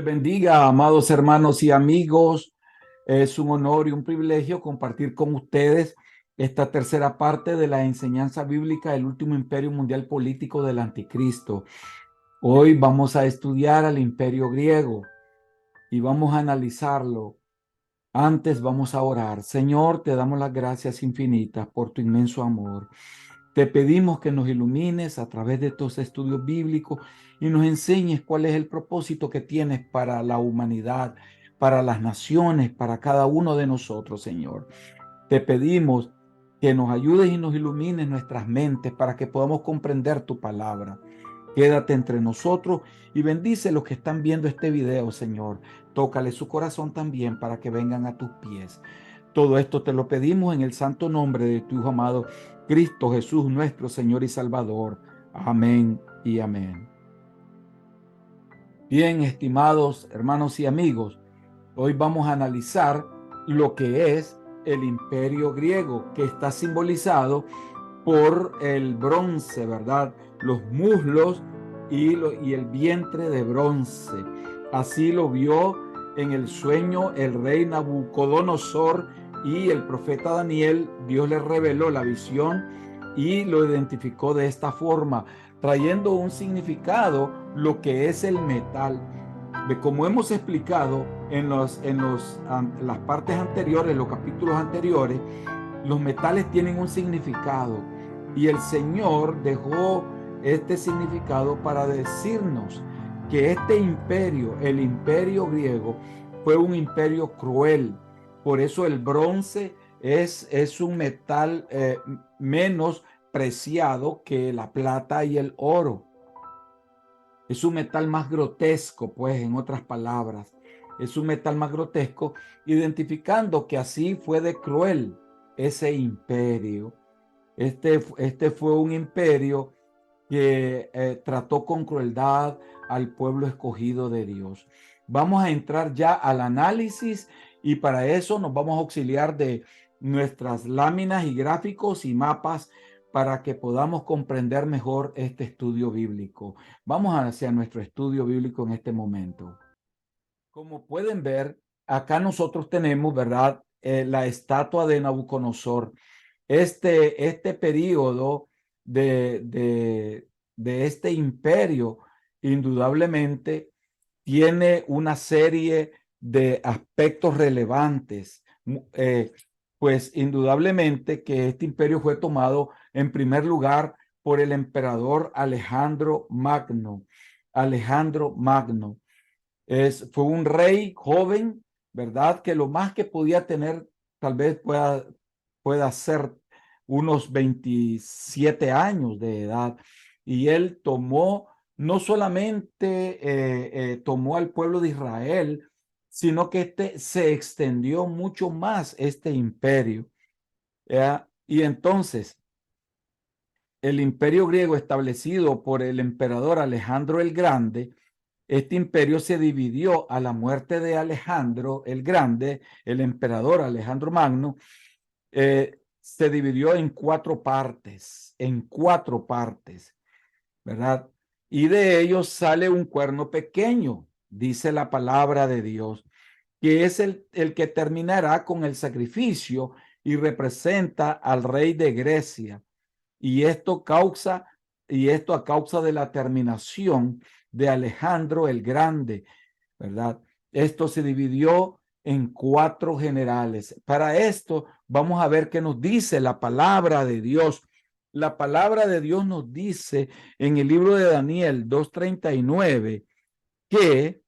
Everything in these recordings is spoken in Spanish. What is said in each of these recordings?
bendiga, amados hermanos y amigos. Es un honor y un privilegio compartir con ustedes esta tercera parte de la enseñanza bíblica del último imperio mundial político del anticristo. Hoy vamos a estudiar al imperio griego y vamos a analizarlo. Antes vamos a orar. Señor, te damos las gracias infinitas por tu inmenso amor. Te pedimos que nos ilumines a través de estos estudios bíblicos y nos enseñes cuál es el propósito que tienes para la humanidad, para las naciones, para cada uno de nosotros, Señor. Te pedimos que nos ayudes y nos ilumines nuestras mentes para que podamos comprender tu palabra. Quédate entre nosotros y bendice a los que están viendo este video, Señor. Tócale su corazón también para que vengan a tus pies. Todo esto te lo pedimos en el santo nombre de tu Hijo amado, Cristo Jesús, nuestro Señor y Salvador. Amén y amén. Bien, estimados hermanos y amigos, hoy vamos a analizar lo que es el imperio griego, que está simbolizado por el bronce, ¿verdad? Los muslos y el vientre de bronce. Así lo vio en el sueño el rey Nabucodonosor y el profeta Daniel. Dios le reveló la visión y lo identificó de esta forma, trayendo un significado lo que es el metal. De como hemos explicado en las partes anteriores, los capítulos anteriores, los metales tienen un significado y el Señor dejó este significado para decirnos que este imperio, el imperio griego, fue un imperio cruel. Por eso el bronce es un metal menos preciado que la plata y el oro. Es un metal más grotesco, pues, en otras palabras. Es un metal más grotesco, identificando que así fue de cruel ese imperio. Este fue un imperio que trató con crueldad al pueblo escogido de Dios. Vamos a entrar ya al análisis y para eso nos vamos a auxiliar de nuestras láminas y gráficos y mapas para que podamos comprender mejor este estudio bíblico. Vamos hacia nuestro estudio bíblico en este momento. Como pueden ver, acá nosotros tenemos, ¿verdad? La estatua de Nabucodonosor. Este periodo de este imperio, indudablemente, tiene una serie de aspectos relevantes. Pues indudablemente que este imperio fue tomado en primer lugar por el emperador Alejandro Magno. Alejandro Magno fue un rey joven, ¿verdad? Que lo más que podía tener tal vez pueda ser unos 27 años de edad. Y él tomó, no solamente tomó al pueblo de Israel, sino que se extendió mucho más este imperio. ¿Ya? Y entonces, el imperio griego establecido por el emperador Alejandro el Grande, este imperio se dividió a la muerte de Alejandro el Grande, el emperador Alejandro Magno, se dividió en cuatro partes, ¿verdad? Y de ellos sale un cuerno pequeño, dice la palabra de Dios, que es el que terminará con el sacrificio y representa al rey de Grecia. Y esto a causa de la terminación de Alejandro el Grande, ¿verdad? Esto se dividió en cuatro generales. Para esto vamos a ver qué nos dice la palabra de Dios. La palabra de Dios nos dice en el libro de Daniel 2:39 que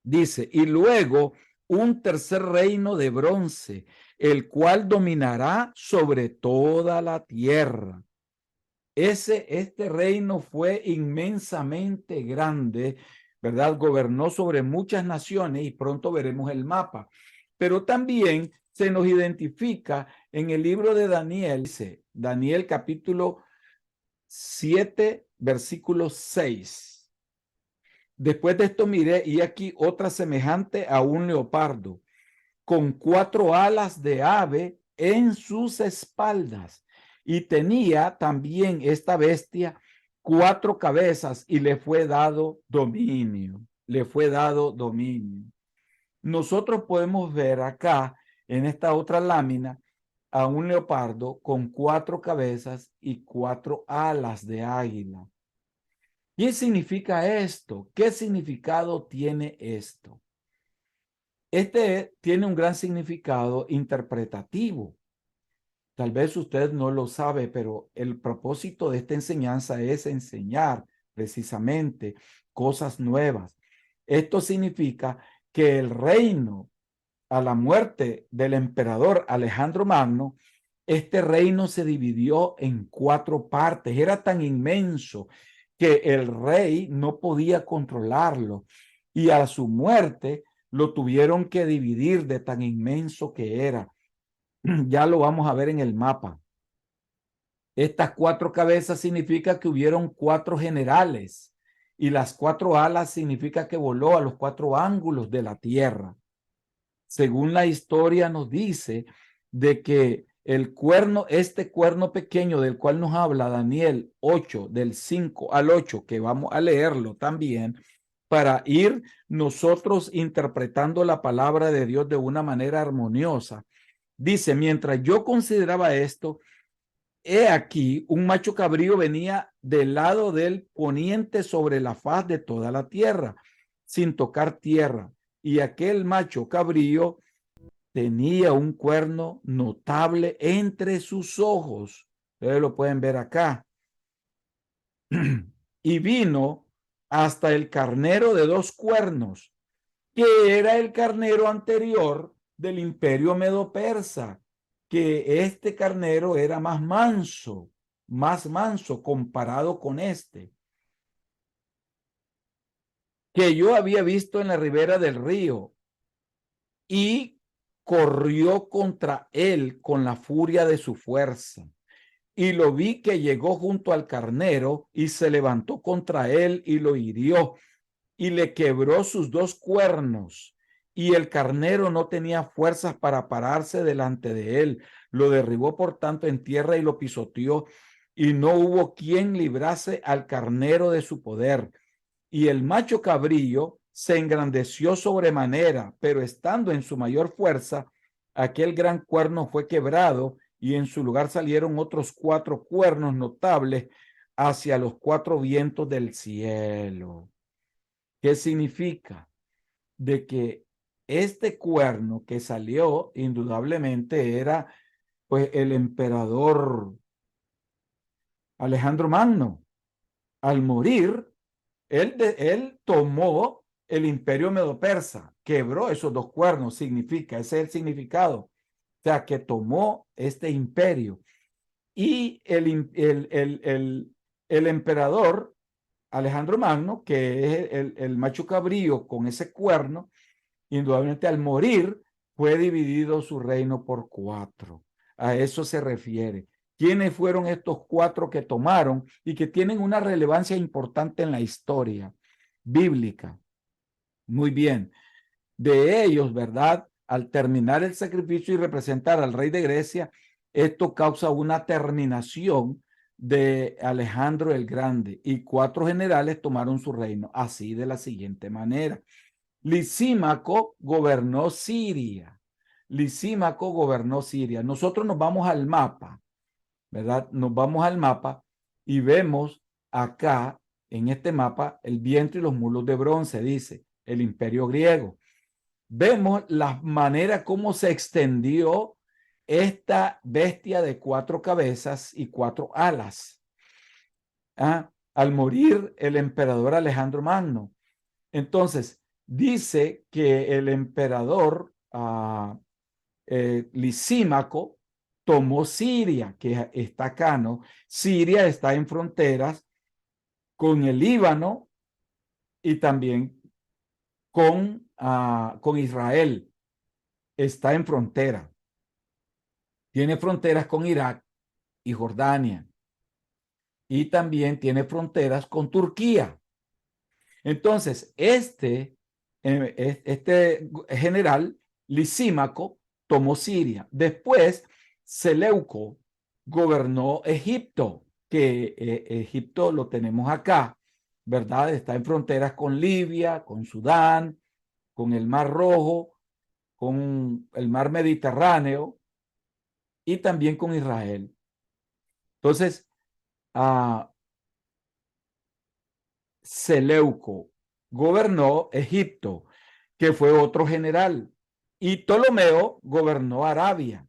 dice, y luego un tercer reino de bronce, el cual dominará sobre toda la tierra. Este reino fue inmensamente grande, ¿verdad? Gobernó sobre muchas naciones y pronto veremos el mapa. Pero también se nos identifica en el libro de Daniel, dice Daniel capítulo 7, versículo 6. Después de esto miré y aquí otra semejante a un leopardo, con cuatro alas de ave en sus espaldas. Y tenía también esta bestia cuatro cabezas y le fue dado dominio. le fue dado dominio. Nosotros podemos ver acá en esta otra lámina a un leopardo con 4 cabezas y 4 alas de águila. ¿Qué significa esto? ¿Qué significado tiene esto? Este tiene un gran significado interpretativo. Tal vez usted no lo sabe, pero el propósito de esta enseñanza es enseñar precisamente cosas nuevas. Esto significa que el reino, a la muerte del emperador Alejandro Magno, este reino se dividió en 4 partes. Era tan inmenso que el rey no podía controlarlo y a su muerte lo tuvieron que dividir de tan inmenso que era. Ya lo vamos a ver en el mapa. Estas 4 cabezas significa que hubieron 4 generales y las 4 alas significa que voló a los 4 ángulos de la tierra. Según la historia nos dice de que el cuerno, este cuerno pequeño del cual nos habla Daniel 8, del 5 al 8, que vamos a leerlo también, para ir nosotros interpretando la palabra de Dios de una manera armoniosa. Dice, mientras yo consideraba esto, he aquí un macho cabrío venía del lado del poniente sobre la faz de toda la tierra, sin tocar tierra. Y aquel macho cabrío tenía un cuerno notable entre sus ojos. Ustedes lo pueden ver acá. Y vino hasta el carnero de 2 cuernos, que era el carnero anterior del imperio medo-persa, que este carnero era más manso comparado con este, que yo había visto en la ribera del río, y corrió contra él con la furia de su fuerza. Y lo vi que llegó junto al carnero y se levantó contra él y lo hirió y le quebró sus 2 cuernos. Y el carnero no tenía fuerzas para pararse delante de él. Lo derribó por tanto en tierra y lo pisoteó. Y no hubo quien librase al carnero de su poder. Y el macho cabrillo se engrandeció sobremanera, pero estando en su mayor fuerza, aquel gran cuerno fue quebrado y en su lugar salieron otros 4 cuernos notables hacia los 4 vientos del cielo. ¿Qué significa? De que este cuerno que salió indudablemente era pues el emperador Alejandro Magno. Al morir, él tomó el imperio medo-persa, quebró esos 2 cuernos, significa, ese es el significado. O sea, que tomó este imperio. Y el emperador Alejandro Magno, que es el macho cabrío con ese cuerno, indudablemente al morir fue dividido su reino por 4. A eso se refiere. ¿Quiénes fueron estos 4 que tomaron y que tienen una relevancia importante en la historia bíblica? Muy bien. De ellos, ¿verdad? Al terminar el sacrificio y representar al rey de Grecia, esto causa una terminación de Alejandro el Grande y 4 generales tomaron su reino, así de la siguiente manera. Lisímaco gobernó Siria. Lisímaco gobernó Siria. Nosotros nos vamos al mapa, ¿verdad? Nos vamos al mapa y vemos acá en este mapa el vientre y los mulos de bronce, dice el imperio griego. Vemos la manera como se extendió esta bestia de 4 cabezas y 4 alas. Al morir el emperador Alejandro Magno. Entonces, dice que el emperador Lisímaco tomó Siria, que está acá, ¿no? Siria está en fronteras con el Líbano y también con Israel. Está en frontera. Tiene fronteras con Irak y Jordania. Y también tiene fronteras con Turquía. Entonces, este general Lisímaco tomó Siria. Después, Seleuco gobernó Egipto, que Egipto lo tenemos acá. ¿verdad? Está en fronteras con Libia, con Sudán, con el Mar Rojo, con el Mar Mediterráneo y también con Israel. Entonces, Seleuco gobernó Egipto, que fue otro general, y Ptolomeo gobernó Arabia.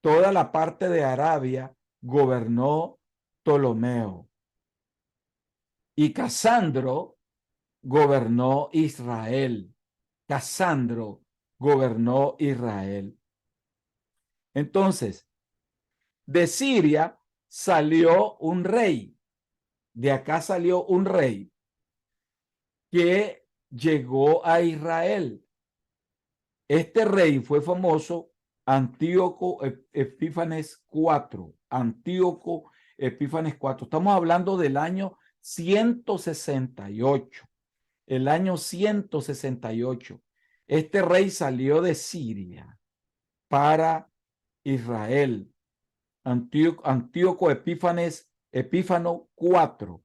Toda la parte de Arabia gobernó Ptolomeo. Y Casandro gobernó Israel. Casandro gobernó Israel. Entonces, de Siria salió un rey. De acá salió un rey que llegó a Israel. Este rey fue famoso, Antíoco Epífanes IV. Antíoco Epífanes IV. Estamos hablando del año 168. El año 168. Este rey salió de Siria para Israel. Antíoco Epífano IV,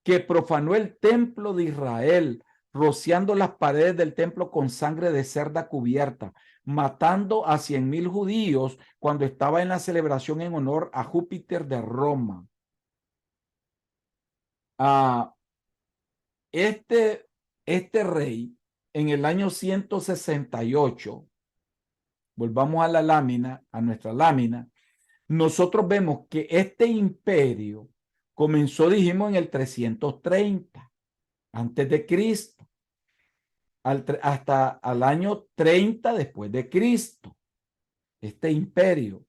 que profanó el templo de Israel, rociando las paredes del templo con sangre de cerda cubierta, matando a 100,000 judíos cuando estaba en la celebración en honor a Júpiter de Roma. Este rey, en el año 168, volvamos a la lámina, a nuestra lámina, nosotros vemos que este imperio comenzó, dijimos, en el 330 antes de Cristo, hasta al año 30 después de Cristo, este imperio.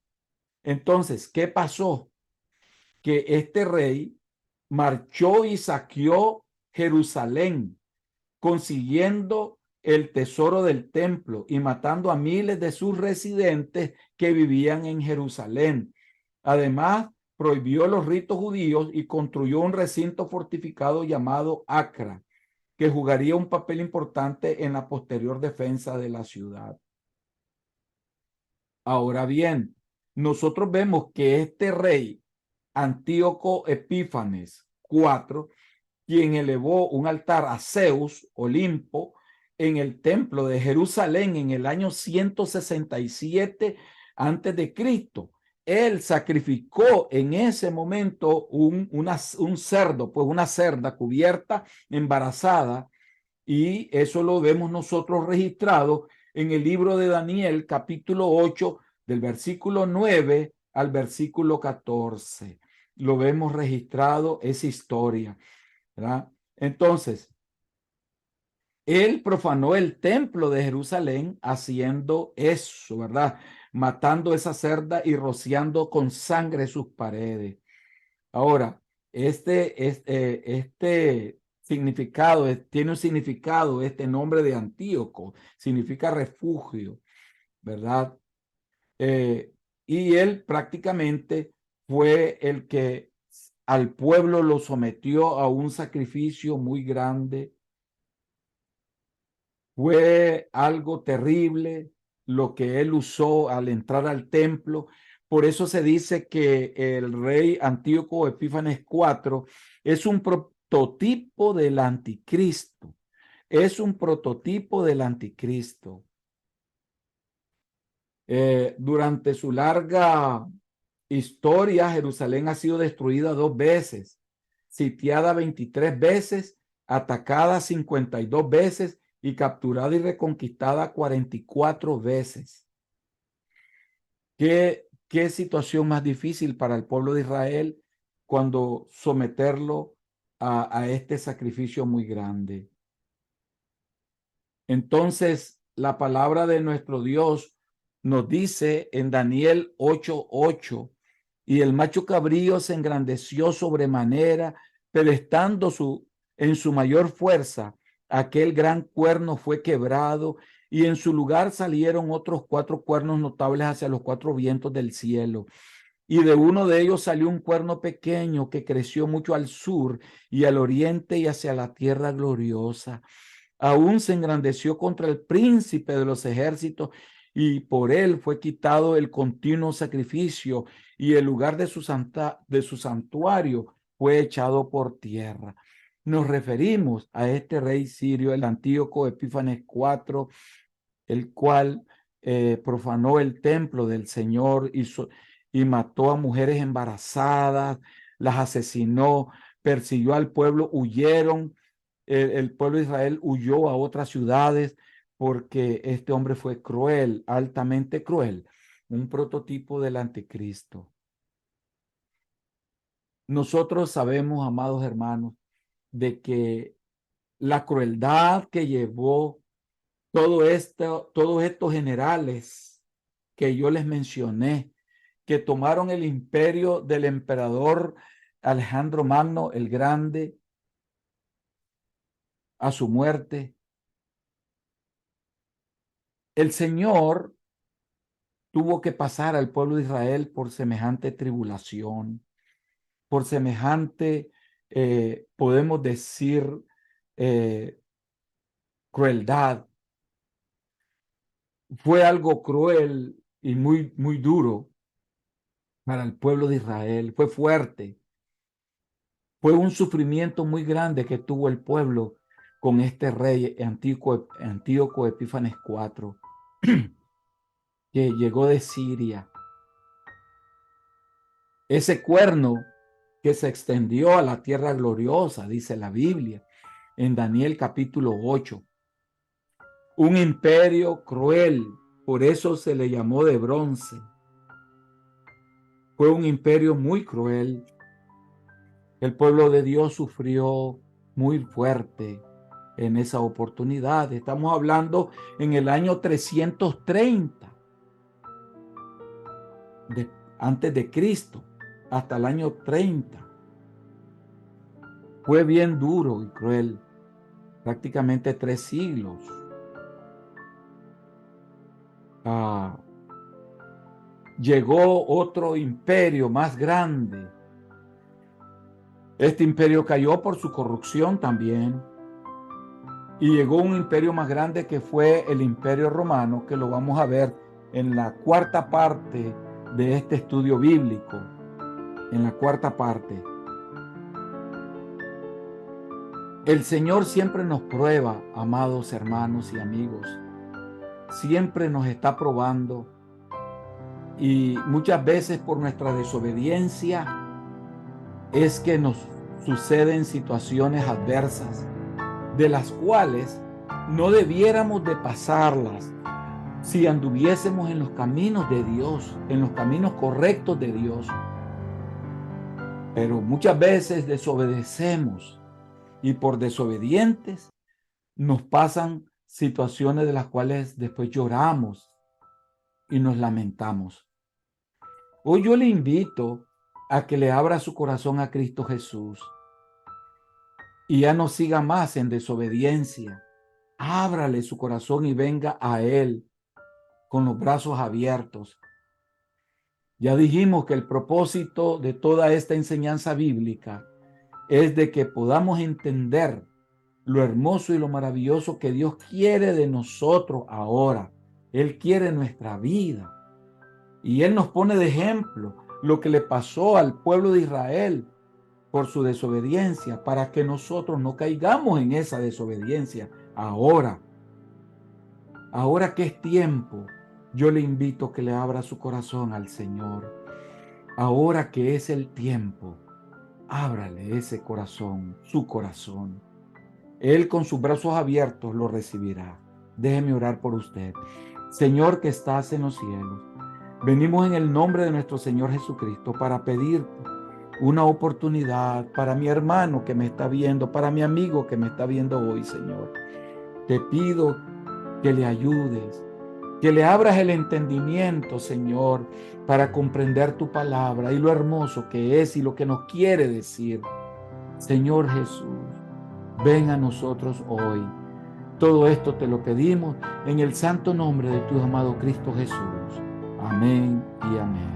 Entonces, ¿qué pasó? Que este rey marchó y saqueó Jerusalén, consiguiendo el tesoro del templo y matando a miles de sus residentes que vivían en Jerusalén. Además, prohibió los ritos judíos y construyó un recinto fortificado llamado Acra, que jugaría un papel importante en la posterior defensa de la ciudad. Ahora bien, nosotros vemos que este rey, Antíoco Epífanes IV, quien elevó un altar a Zeus, Olimpo, en el templo de Jerusalén en el año 167 antes de Cristo. Él sacrificó en ese momento un cerdo, pues una cerda cubierta, embarazada, y eso lo vemos nosotros registrado en el libro de Daniel, capítulo 8, del versículo 9 al versículo 14. Lo vemos registrado esa historia, ¿verdad? Entonces, él profanó el templo de Jerusalén haciendo eso, ¿verdad? Matando esa cerda y rociando con sangre sus paredes. Ahora, este significado, tiene un significado, este nombre de Antíoco, significa refugio, ¿verdad? Y él prácticamente fue el que al pueblo lo sometió a un sacrificio muy grande. Fue algo terrible lo que él usó al entrar al templo. Por eso se dice que el rey Antíoco Epífanes IV es un prototipo del anticristo. Es un prototipo del anticristo. Durante su larga historia, Jerusalén ha sido destruida 2 veces, sitiada 23 veces, atacada 52 veces y capturada y reconquistada 44 veces. ¿Qué situación más difícil para el pueblo de Israel cuando someterlo a este sacrificio muy grande? Entonces, la palabra de nuestro Dios nos dice en Daniel 8:8, y el macho cabrío se engrandeció sobremanera, pero estando en su mayor fuerza, aquel gran cuerno fue quebrado, y en su lugar salieron otros 4 cuernos notables hacia los 4 vientos del cielo. Y de uno de ellos salió un cuerno pequeño que creció mucho al sur y al oriente y hacia la tierra gloriosa. Aún se engrandeció contra el príncipe de los ejércitos, y por él fue quitado el continuo sacrificio, y el lugar de su santuario fue echado por tierra. nos referimos a este rey sirio, el Antíoco Epífanes IV, el cual profanó el templo del Señor y mató a mujeres embarazadas, las asesinó, persiguió al pueblo, huyeron, el pueblo de Israel huyó a otras ciudades porque este hombre fue cruel, altamente cruel, un prototipo del anticristo. Nosotros sabemos, amados hermanos, de que la crueldad que llevó todos estos generales que yo les mencioné, que tomaron el imperio del emperador Alejandro Magno el Grande a su muerte, el Señor tuvo que pasar al pueblo de Israel por semejante tribulación, por semejante, podemos decir, crueldad. Fue algo cruel y muy, muy duro para el pueblo de Israel. Fue fuerte. Fue un sufrimiento muy grande que tuvo el pueblo con este rey Antíoco Epífanes IV, que llegó de Siria. Ese cuerno que se extendió a la tierra gloriosa, dice la Biblia, en Daniel capítulo 8. Un imperio cruel, por eso se le llamó de bronce. Fue un imperio muy cruel. El pueblo de Dios sufrió muy fuerte en esa oportunidad. Estamos hablando en el año 330 antes de Cristo, hasta el año 30. Fue bien duro y cruel, prácticamente 3 siglos. Llegó otro imperio más grande. Este imperio cayó por su corrupción también. Y llegó un imperio más grande que fue el Imperio Romano, que lo vamos a ver en la cuarta parte de este estudio bíblico. En la cuarta parte. El Señor siempre nos prueba, amados hermanos y amigos. Siempre nos está probando. Y muchas veces por nuestra desobediencia es que nos suceden situaciones adversas, de las cuales no debiéramos de pasarlas si anduviésemos en los caminos de Dios, en los caminos correctos de Dios. Pero muchas veces desobedecemos y por desobedientes nos pasan situaciones de las cuales después lloramos y nos lamentamos. Hoy yo le invito a que le abra su corazón a Cristo Jesús y ya no siga más en desobediencia. Ábrale su corazón y venga a Él con los brazos abiertos. Ya dijimos que el propósito de toda esta enseñanza bíblica es de que podamos entender lo hermoso y lo maravilloso que Dios quiere de nosotros ahora. Él quiere nuestra vida. Y Él nos pone de ejemplo lo que le pasó al pueblo de Israel por su desobediencia, para que nosotros no caigamos en esa desobediencia ahora. Ahora que es tiempo, yo le invito a que le abra su corazón al Señor. Ahora que es el tiempo, ábrale ese corazón, su corazón. Él con sus brazos abiertos lo recibirá. Déjeme orar por usted. Señor que estás en los cielos, venimos en el nombre de nuestro Señor Jesucristo para pedirte una oportunidad para mi hermano que me está viendo, para mi amigo que me está viendo hoy, Señor. Te pido que le ayudes, que le abras el entendimiento, Señor, para comprender tu palabra y lo hermoso que es y lo que nos quiere decir. Señor Jesús, ven a nosotros hoy. Todo esto te lo pedimos en el santo nombre de tu amado Cristo Jesús. Amén y amén.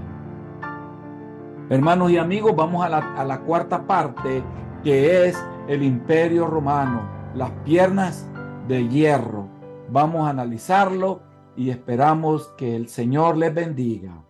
Hermanos y amigos, vamos a la cuarta parte, que es el Imperio Romano, las piernas de hierro. Vamos a analizarlo y esperamos que el Señor les bendiga.